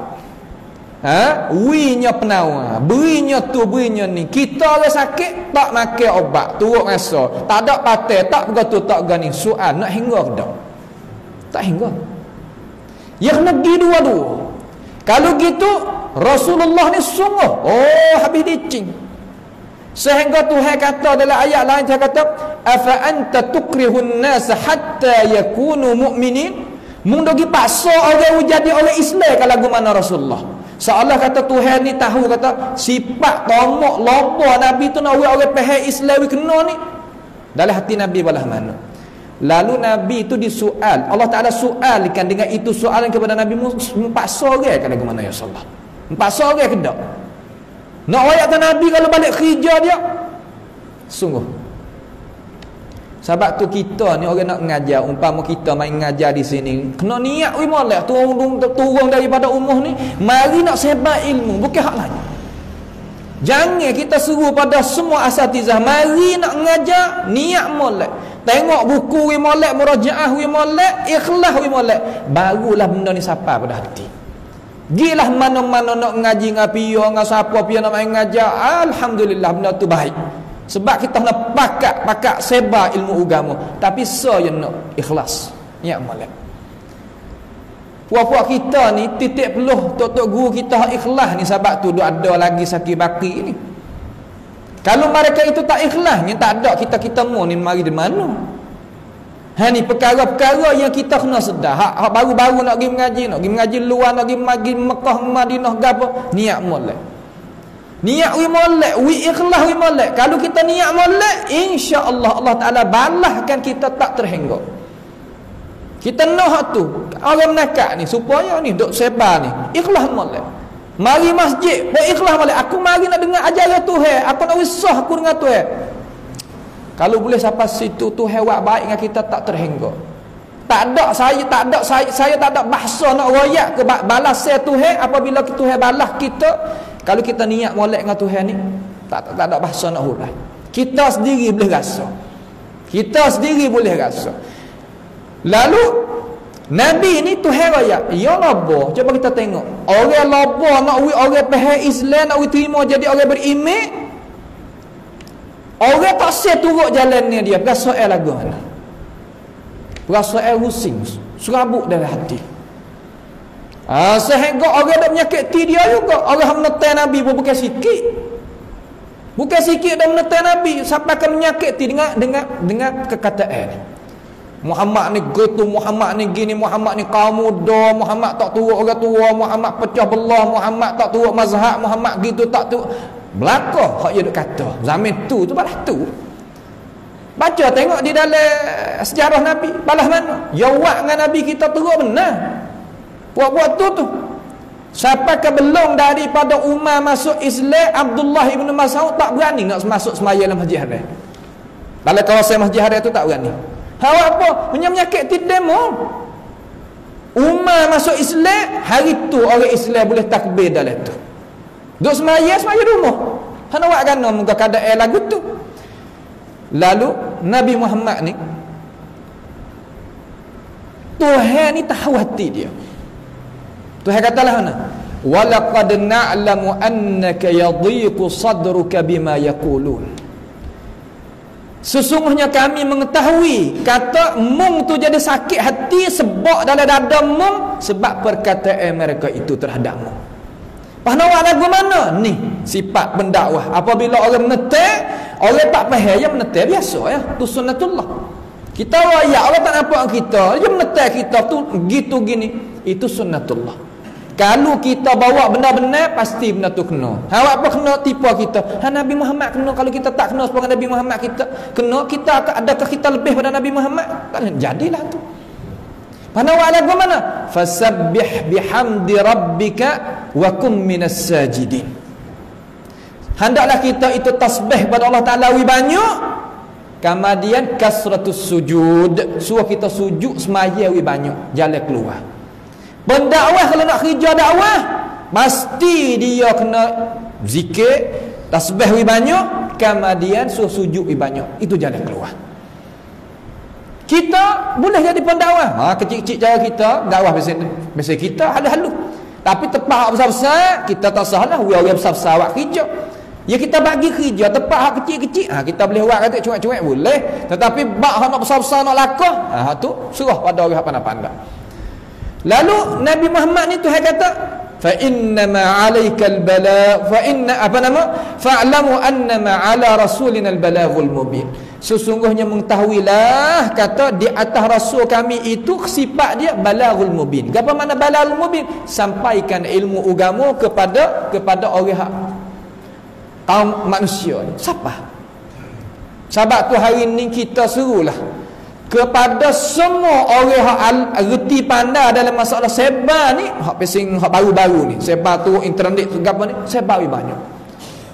winya penawar, berinya tu, berinya ni. Kita orang sakit tak makan obat, turut rasa, tak ada patai, tak begitu, tak gani. Soal nak hingga ke tak? Tak hingga. Ya kena pergi dua-dua. Kalau gitu Rasulullah ni sungguh habis dicing. Sehingga Tuhan kata dalam ayat lain, Tuhan kata afa anta tukrihun nas hatta yakunu mu'minin. Mung dogi paksa orang jadi orang Islam kalau lagu mana Rasulullah. Seolah kata Tuhan ni tahu kata sifat tomok lopo Nabi tu nak orang faham Islam kena ni dalam hati Nabi balah mana. Lalu Nabi itu disoal, Allah Ta'ala soalkan dengan itu soalan kepada Nabi paksa orang kan lagu mana ya Allah. Paksa orang ke tak? Nak ayat Nabi kalau balik kerja dia sungguh. Sebab tu kita ni orang nak mengajar, umpama kita main mengajar di sini, kena niat we molek turun daripada umuh ni, mari nak sebar ilmu, bukan hak lain. Jangan kita suruh pada semua asatizah mari nak mengajar, niat molek. Tengok buku we molek, murajaah we molek, ikhlas we molek, barulah benda ni sapa pada hati. Gilah mana-mana nak ngaji ngapiyo ngah siapa pian nak main ngajar, alhamdulillah benda tu baik. Sebab kita nak pakat sebar ilmu agama, tapi saya nak ikhlas, niat molek. Puak-puak kita ni titik peluh tok-tok guru kita ikhlas ni, sebab tu ada lagi sakit baki ni. Kalau mereka itu tak ikhlas, ni tak ada kita mu ni mari di mana? Ni perkara-perkara yang kita kena sedar. Hak baru-baru nak pergi mengaji luar, nak pergi Mekah, Madinah gapo, niat molek. Niat wi molek, wi ikhlas wi molek. Kalau kita niat molek, insya-Allah Allah Taala balahkan kita tak terhingga. Kita nak tu orang menakak ni supaya ni duk sebar ni ikhlas molek. Mari masjid, buat ikhlas molek. Aku mari nak dengar ajaran Tuhan. Aku nak wisah aku dengan Tuhan. Kalau boleh sampai situ Tuhan buat baik dengan kita tak terhingga. Tak ada saya tak ada bahasa nak royak ke balas saya Tuhan apabila Tuhan balas kita. Kalau kita niat molek dengan Tuhan ni tak ada bahasa nak hurai. Kita sendiri boleh rasa. Lalu Nabi ni Tuhan royak. Ya laba. Cuba kita tengok. Orang laba nak orang faham Islam nak terima jadi orang beriman. Orang tak siap turut jalan ni dia. Perasaan lagu mana? Perasaan rusing, serabut dalam hati. Sehingga orang dah menyakiti dia juga. Orang menetai Nabi pun bukan sikit. Bukan sikit dah menetai Nabi sampai akan menyakiti dengan kekataan. Muhammad ni gitu, Muhammad ni gini, Muhammad ni kaum muda, Muhammad tak turut orang tua, Muhammad pecah belah, Muhammad tak turut mazhab, Muhammad gitu tak turut. Belaka hak dia duk kata. Zaman tu balas tu. Baca tengok di dalam sejarah Nabi, balas mana? Ya wak dengan Nabi kita teruk benar. Buat-buat tu. Siapa ke belum daripada Umar masuk Islam, Abdullah ibn Mas'ud tak berani nak masuk semaya dalam Masjid Haram. Dalam kawasan Masjid Haram tu tak berani. Awak apa? Menyakiti demo. Umar masuk Islam, hari tu orang Islam boleh takbir dalam tu. Duk semaya rumah. Hana wak kana muka keadaan lagu tu. Lalu Nabi Muhammad ni Tuhan ni tahu hati dia. Tuhan katalah mana? Walaqad na'lamu annaka yadhiqu sadruka bima yaqulun. Sesungguhnya kami mengetahui kata mung tu jadi sakit hati sebab dalam dada mung sebab perkataan mereka itu terhadapmu. Pahnawa lagu mana? Ni sifat pendakwah. Apabila orang menetai, orang tak faham yang menetai biasa ya. Tu sunnatullah. Kita royak orang tak nampak kita, dia menetai kita tu gitu gini. Itu sunnatullah. Kalau kita bawa benda-benda pasti benda tu kena. Awak apa kena tipu kita? Nabi Muhammad kena. Kalau kita tak kena sebagai Nabi Muhammad kita kena, kita adakah kita lebih pada Nabi Muhammad? Tak jadilah tu. Panawa lagu mana? Fasabbih bihamdi rabbika wa kum minas sajidin. Hendaklah kita itu tasbih kepada Allah Ta'ala banyak. Kemudian kasratus sujud. Suruh kita sujud semaya banyak. Jalan keluar. Pendakwah kalau nak kerja dakwah, pasti dia kena zikir, tasbih banyak, kemudian suruh sujud banyak. Itu jalan keluar. Kita boleh jadi pendakwah. Kecil-kecil cara kita, dakwah biasa kita halu-halu. Tapi tepat besar-besar, kita tak salah. Orang besar-besar awak kerja. Ya kita bagi kerja, tepat hak kecil-kecil. Kita boleh buat kata cuak-cuak boleh. Tetapi bak hak nak besar-besar nak lakah, tu surah pada orang pandai-pandai. Lalu Nabi Muhammad ni Tuhan kata, fa innama 'alaikal balagh fa'lamu annama 'ala rasulina al-balaghul mubin. Sesungguhnya mengetahuilah kata di atas rasul kami itu sifat dia balaghul mubin. Apa makna balaghul mubin? Sampaikan ilmu agama kepada orang kaum manusia ni. Siapa? Sebab tu hari ni kita serulah kepada semua orang hak reti pandai dalam masalah sebar ni, hak pesing hak baru-baru ni, sebar tu internet tu apa ni, sebar banyak.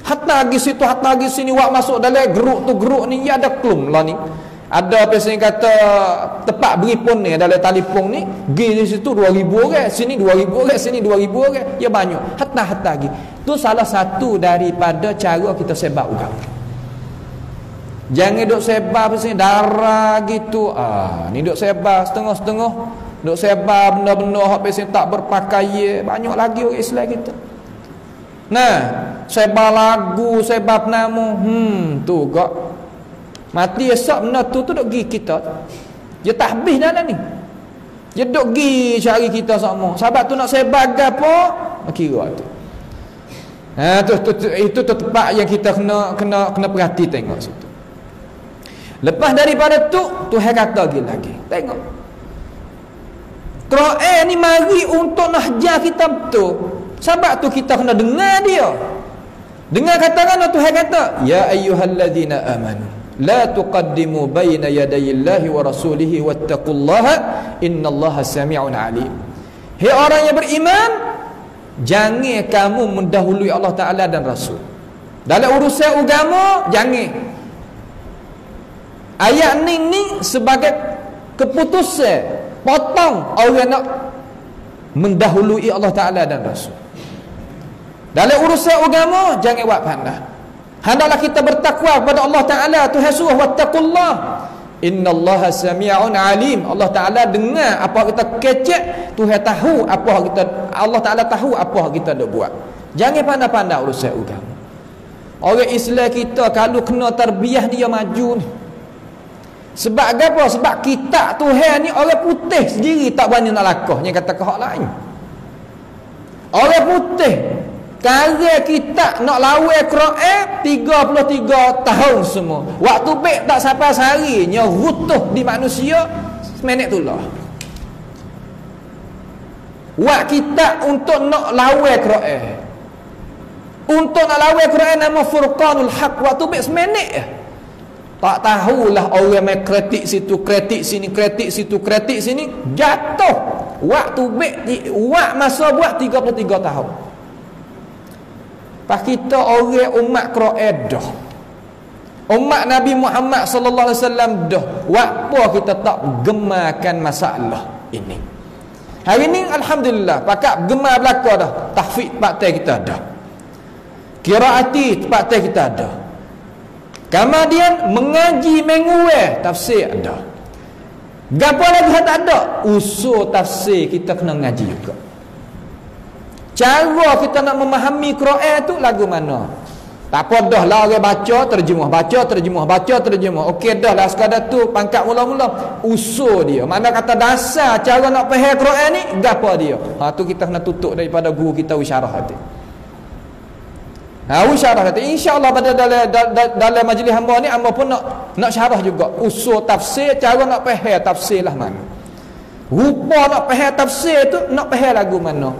Hatta lagi situ, hatta lagi sini, wak masuk dalam geruk ni, ya ada klum lah ni. Ada pesing kata tempat beripun ni dalam telefon ni, pergi di situ 2000 orang, sini 2000 orang, sini 2000 orang, ya banyak. Hatta lagi. Tu salah satu daripada cara kita sebar agama. Jangan duk sebar pasal darah gitu. Ni duk sebar setengah-setengah. Duk sebar benda-benda hak pasal tak berpakaian. Banyak lagi orang Islam kita. Nah, sebar lagu, sebar nama. Tu gak. Mati esok benda tu duk pergi kita. Dia tak habis dalam ni. Dia duk pergi cari kita sama. Sebab tu nak sebar gapo? Kira tu. Itu tempat yang kita kena perhati tengok situ. Lepas daripada tu Tuhan kata lagi. Tengok. Quran ni mari untuk nak ajar kita betul. Sebab tu kita kena dengar dia. Dengar katakan Tuhan kata, ya ayyuhallazina amanu. la tuqaddimu baina yadayillahi wa rasulihi wattaqullaha innallaha sami'un alim. Hei orang yang beriman, jangan kamu mendahului Allah Ta'ala dan Rasul dalam urusan agama. Jangan. Ayat ni sebagai keputusan potong orang nak mendahului Allah Ta'ala dan Rasul dalam urusan agama. Jangan buat pandai. Hendaklah kita bertakwa kepada Allah Ta'ala. Tuhan suruh wattaqullah innallaha sami'un alim. Allah Ta'ala dengar apa kita kecek. Tuhan tahu apa kita, Allah Ta'ala tahu apa kita nak buat. Jangan pandai-pandai urusan agama. Orang Islam kita kalau kena tarbiyah dia maju ni. Sebab apa? Sebab kitab Tuhan ni orang putih sendiri tak berani nak lakah. Yang kata ke hak lain. Orang putih karya kitab nak lawan Quran 33 tahun semua. Waktu baik tak sampai sehari nya rutuh di manusia seminit tu lah. Wak kitab untuk nak lawan Quran. Untuk nak lawan Quran nama Furqanul Haq. Waktu baik seminit je. Tak tahulah orang main kritik situ, kritik sini, kritik situ, kritik sini, jatuh. Waktu baik wak masa buat 33 tahun. Pas kita orang umat Quran dah. Umat Nabi Muhammad sallallahu alaihi wasallam dah. Apa kita tak gemakan masalah ini. Hari ni alhamdulillah pakat gemar belaka dah. Tahfiz paktai kita dah. Qiraati paktai kita dah. Kemudian mengaji menguai tafsir ada. Gapo lagi tak ada? Usul tafsir kita kena ngaji juga. Cara kita nak memahami Quran tu lagu mana? Tak apa dah lah orang baca terjemah, baca terjemah, baca terjemah. Okey dah lah sekadar tu pangkat mula-mula. Usul dia. Mana kata dasar cara nak faham Quran ni gapo dia? Ha tu kita kena tutup daripada guru kita Usyarah hati. Usyarah kata insya-Allah pada dalam majlis hamba ni hamba pun nak syarah juga usul tafsir, cara nak faham tafsir lah mana. Rupa nak faham tafsir tu nak faham lagu mana.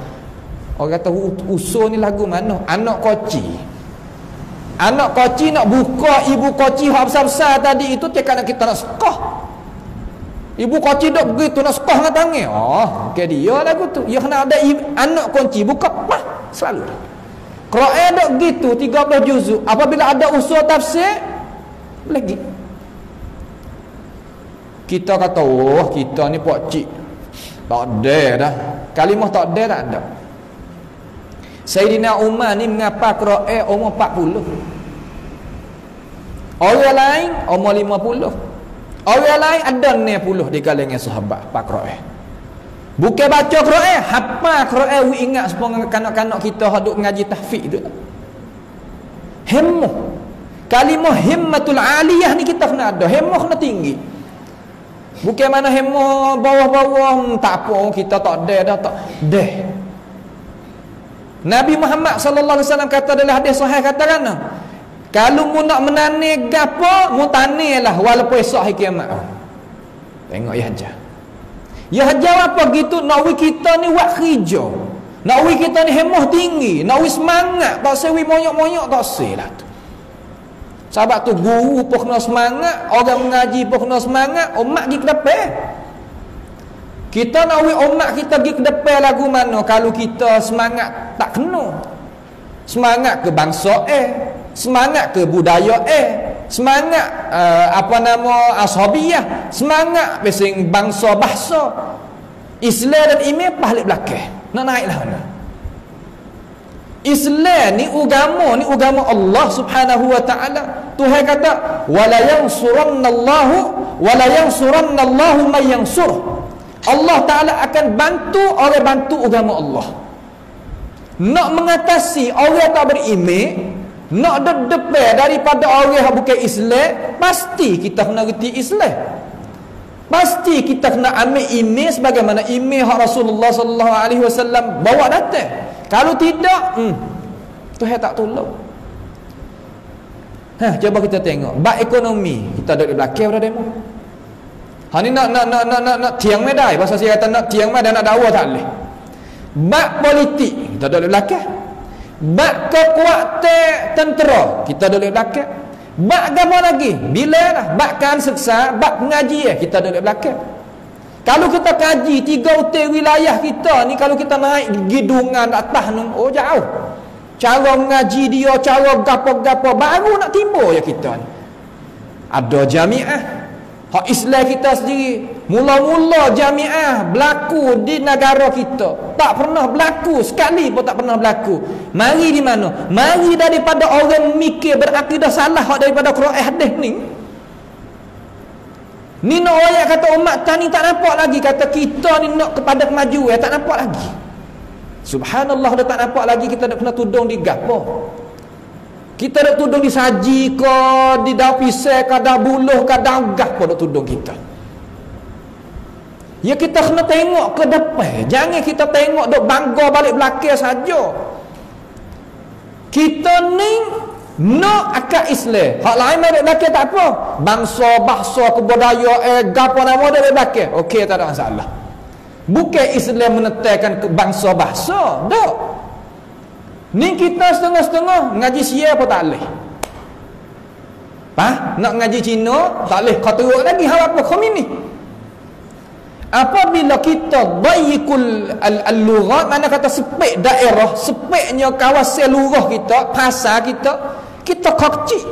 Orang kata usul ni lagu mana? Anak koci. Anak koci nak buka ibu koci hak besar-besar tadi itu cakap nak kita nak sekah. Ibu koci dok begitu nak sekah dengan tangan. Oh, okey dia lagu tu. Ya kena ada anak kunci buka pah selalu. Quran dok gitu 30 juzuk. Apabila ada usul tafsir lagi. Kita kata oh kita ni pak cik. Tak ada dah. Kalimah tak ada tak ada. Sayyidina Umar ni mengapa Quran umur 40. Orang lain umur 50. Orang lain ada 60 di kalangan sahabat pak Quran. Bukan baca Quran, hafal Quran we ingat sepuluh kanak-kanak kita duk mengaji tahfiz tu. Himmah. Kalimah himmatul aliyah ni kita kena ada. Himmah kena tinggi. Bukan mana himmah bawah-bawah tak apa kita tak ada dah tak. Dah. Nabi Muhammad sallallahu alaihi wasallam kata dalam hadis sahih katakan, kalau mu nak menani gapo, mu tanilah walaupun esok hari kiamat. Tengok ya aja. Ya hajar apa gitu nak wi kita ni buat kerja. Nak wi kita ni hemah tinggi, nak wi semangat, tak sewi moyok-moyok tak selah tu. Sebab tu guru pun kena semangat, orang mengaji pun kena semangat, umat pergi ke depan. Kita nak wi umat kita pergi ke depan lagu mana kalau kita semangat tak kena. Semangat ke bangsa semangat ke budaya semangat apa nama ashabiyah, semangat bising bangsa bahasa Islam dan iman balik belakang nak naiklah mana. Islam ni agama Allah Subhanahu wa taala. Tuhan kata wala yansurannallahu may yansur. Allah taala akan bantu orang bantu agama Allah. Nak mengatasi orang tak beriman, nak depan daripada orang yang bukan Islam, pasti kita kena reti Islam. Pasti kita kena ambil iman sebagaimana iman hak Rasulullah sallallahu alaihi wasallam bawa datang. Kalau tidak, Tuhan tak tolong. Coba kita tengok bab ekonomi, kita duduk di belakang pada demo. Ni nak tiang medai, bahasa saya kata nak tiang medai nak dakwah tak boleh. Bab politik, kita duduk di belakang. Bab kekuatan tentera, kita duduk di belakang. Bak gapo lagi? Bila dah bakkan seksa, bak pengaji kita duduk belakang. Kalau kita kaji 3 hotel wilayah kita ni, kalau kita naik gidungan atas ni, oh jauh. Cara mengaji dia, cara gapo-gapo baru nak timbul ya kita ni. Ada jamiah hak Islam kita sendiri. Mula-mula jamiah berlaku di negara kita, tak pernah berlaku sekali pun, tak pernah berlaku. Mari di mana? Mari daripada orang mikir berakidah salah hak daripada Quran hadis ni. Ni nak ayat kata umat tani tak nampak lagi, kata kita ni nak kepada kemajuan tak nampak lagi. Subhanallah, dah tak nampak lagi. Kita dah kena tudung di gapo. Kita dah tudung di saji ke, di daun pisau ke, daun buluh ke, daun gapo dah tudung kita. Ya kita kena tengok ke depan. Jangan kita tengok duk bangga balik belakang saja. Kita ni nak akad Islam. Hak lain balik belakang tak apa. Bangsa, bahasa, kebudayaan, gapo nama dia balik belakang. Okey, tak ada masalah. Bukan Islam menetapkan ke bangsa bahasa. Tak. Ni kita setengah-setengah ngaji Sia pun tak boleh. Nak ngaji Cina tak boleh. Kau teruk lagi hal apa kau ni? Apabila kita dayyikul al-lughat, mana kata sepek daerah, sepeknya kawasan lurah kita, pasar kita kecil.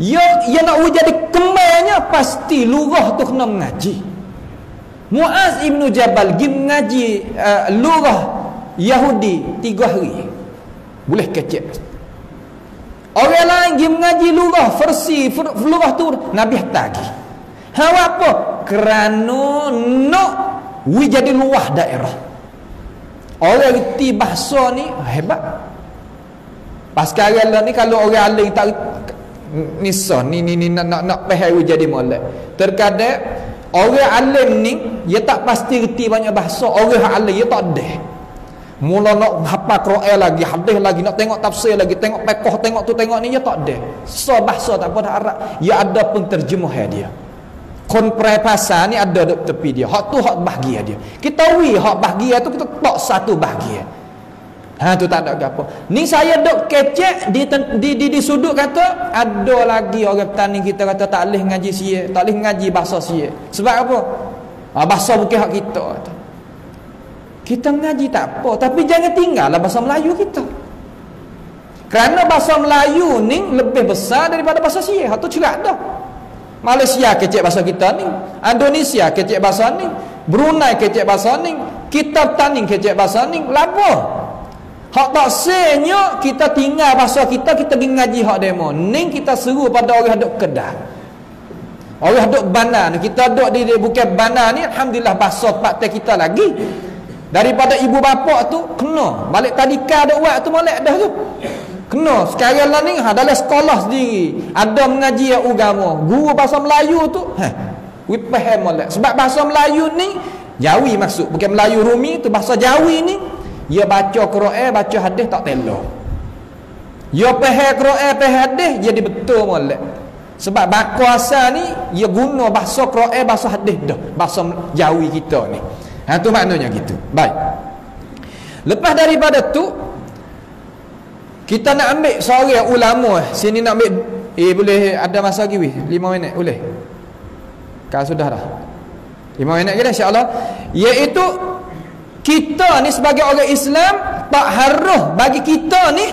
Ya nak jadi kemalnya pasti lurah tu kena mengaji. Muaz ibn Jabal pergi mengaji lurah Yahudi 3 hari. Boleh kecek. Orang lain pergi mengaji lurah versi lurah tu Nabi tagi. Hawa apa? Kerana nak jadi luah daerah. Orang reti bahasa ni hebat. Pas sekarang ni kalau orang alim tak nisah ni nak faham jadi molek. Terkadang orang alim ni dia tak pasti reti banyak bahasa. Orang alim dia tak ada. Mula nak hafal Quran lagi, hadis lagi, nak tengok tafsir lagi, tengok fiqh, tengok tu tengok ni dia tak ada. So bahasa tak apa dah Arab. Ya ada penterjemah dia. Konprai pasal ni ada duk tepi dia. Hak tu hak bahagia dia. Kita hak bahagia tu kita tak satu bahagia. Tu tak ada apa. Ni saya duk kecek di sudut kata ada lagi orang petani kita kata tak boleh ngaji Sia, tak boleh ngaji bahasa Sia. Sebab apa? Bahasa bukan hak kita. Kita ngaji tak apa, tapi jangan tinggallah bahasa Melayu kita. Kerana bahasa Melayu ni lebih besar daripada bahasa Sia. Hak tu cerak dah. Malaysia kecek bahasa kita ni, Indonesia kecek bahasa ni, Brunei kecek bahasa ni, kitab tani kecek bahasa ni. Lapa? Hak tak senyo kita tinggal bahasa kita pergi ngaji hak demo. Ning kita seru pada orang duk Kedah. Orang duk Bana ni, kita duk di bukan Bana ni, alhamdulillah bahasa pakte kita lagi. Daripada ibu bapa tu kena balik tadika duk buat tu molek dah tu. Kena sekarang lah ni dalam sekolah sendiri ada mengaji agama. Guru bahasa Melayu tu we faham molek. Sebab bahasa Melayu ni Jawi maksud, bukan Melayu Rumi tu, bahasa Jawi ni dia baca Quran, baca hadis tak telo. Dia faham Quran, faham hadis jadi betul molek. Sebab kuasa ni dia guna bahasa Quran, bahasa hadis dah, bahasa Jawi kita ni. Tu maknanya gitu. Baik. Lepas daripada tu kita nak ambil seorang ulama sini nak ambil boleh ada masa lagi 5 minit boleh? Kalau sudah dah 5 minit ke dah insya-Allah. Iaitu kita ni sebagai orang Islam tak harus bagi kita ni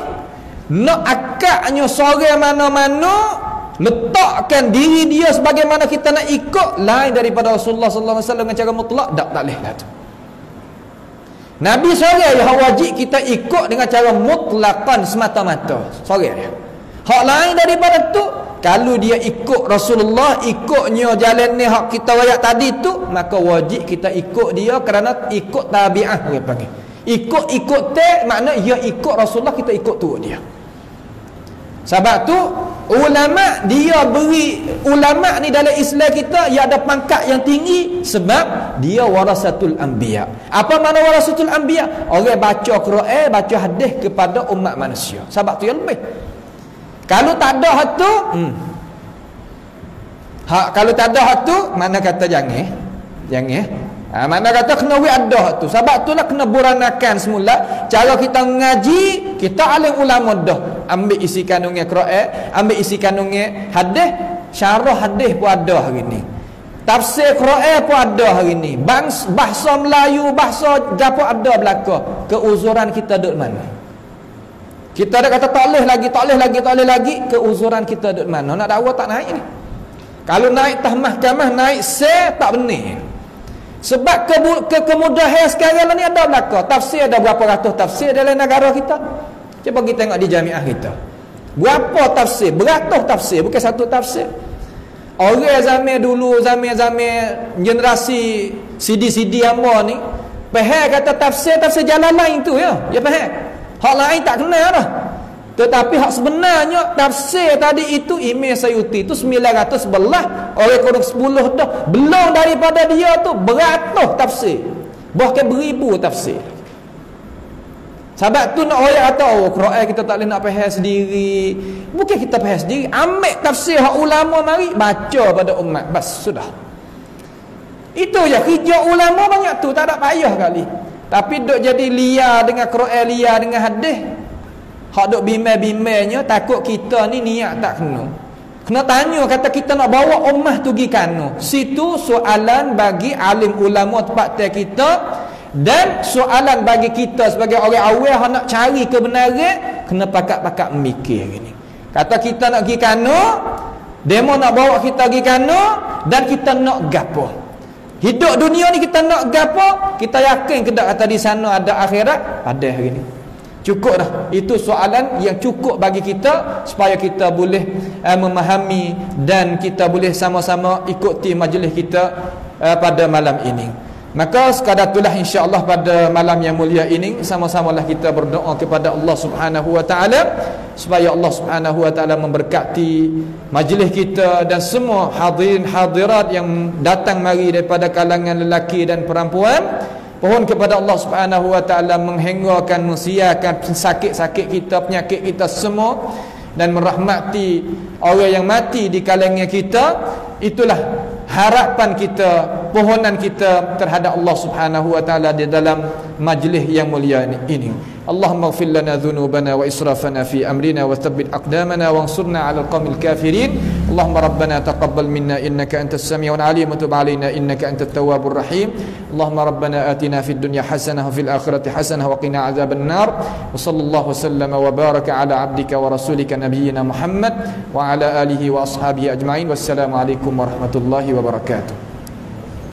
nak akadnya seorang mana-mana letakkan diri dia sebagaimana kita nak ikut lain daripada Rasulullah sallallahu alaihi wasallam dengan cara mutlak, tak boleh lah tu. Nabi seorang yang wajib kita ikut dengan cara mutlaqan semata-mata. Seorang dia. Hak lain daripada tu, kalau dia ikut Rasulullah, ikutnya jalan ni hak kita ayat tadi tu, maka wajib kita ikut dia kerana ikut tabi'ah orang panggil. Ikut makna dia ikut Rasulullah, kita ikut tu dia. Sebab tu ulama dia beri ulama ni dalam Islam kita dia ada pangkat yang tinggi sebab dia warasatul anbiya. Apa makna warasatul anbiya? Orang baca Quran, baca hadis kepada umat manusia. Sebab tu yang lebih. Kalau tak ada hak tu, kalau tak ada hak tu, mana kata jangan. Mana kata kena wiadah tu. Sebab tu lah kena buranakan semula. Cara kita mengaji, kita alim ulama dah. Ambil isi kandungnya Quran, ambil isi kandungnya hadis, syarah hadis pun ada hari ni. Tafsir Quran pun ada hari ni. Bahasa Melayu, bahasa Jawa ada belaka. Keuzuran kita duduk mana? Kita dah kata tak boleh lagi. Keuzuran kita duduk mana? Nak dakwa tak naik ni. Kalau naik tah mahkamah, naik tak benar. Sebab kemudahan sekarang ni ada belaka. Tafsir ada berapa ratus tafsir dalam negara kita. Cuba kita tengok di jamiah kita. Berapa tafsir? Beratus tafsir, bukan satu tafsir. Orang zaman dulu, zaman generasi CD hamba ni, faham kata tafsir jalan lain tu ya. Ya faham. Hak lain tak kenal dah. Tetapi hak sebenarnya tafsir tadi itu Imam Sayuti itu 911, orang kurang 10 dah. Belum daripada dia tu beratus tafsir. Bahkan beribu tafsir. Sebab tu nak orang kata Quran kita tak boleh nak faham sendiri. Bukan kita faham sendiri, ambil tafsir hak ulama mari baca pada umat. Bas sudah. Itu je kerja ulama banyak tu, tak ada payah kali. Tapi duk jadi liar dengan Quran, liar dengan hadis. Hak duk bimbang-bimbangnya takut kita ni niat tak kena. Kena tanya kata kita nak bawa ummah tu pergi kano. Situ soalan bagi alim ulama tempat kita dan soalan bagi kita sebagai orang awam yang nak cari kebenaran, kena pakak-pakak mikir gini. Kata kita nak pergi kano, demo nak bawa kita pergi kano dan kita nak gapo. Hidup dunia ni kita nak gapo? Kita yakin ke tak kata di sana ada akhirat? Ada hari ni. Cukup dah. Itu soalan yang cukup bagi kita supaya kita boleh memahami dan kita boleh sama-sama ikuti majlis kita pada malam ini. Maka sekadar itulah insya-Allah pada malam yang mulia ini sama-samalah kita berdoa kepada Allah Subhanahu wa taala supaya Allah Subhanahu wa taala memberkati majlis kita dan semua hadirin hadirat yang datang mari daripada kalangan lelaki dan perempuan. Pohon kepada Allah Subhanahu wa taala menghenggakan, mensiarkan sakit-sakit kita, penyakit kita semua dan merahmati orang yang mati di kalangan kita. Itulah harapan kita, pohonan kita terhadap Allah Subhanahu wa taala di dalam majlis yang mulia ini. Allahumma ighfir lana dhunubana wa israfana fi amrina wa thabbit aqdamana wansurna 'alal qawmil kafirin. Allahumma rabbana taqabbal minna innaka antas samiul 'alim wa tub 'alaina innaka antat tawwabur rahim. Allahumma rabbana atina fid dunya hasanah wa fil akhirati hasanah wa qina 'adzaban nar. Wa sallallahu sallama wa baraka 'ala 'abdika wa rasulika nabiyyina Muhammad wa 'ala alihi wa ashabihi ajma'in. Wassalamu alaikum warahmatullahi wabarakatuh.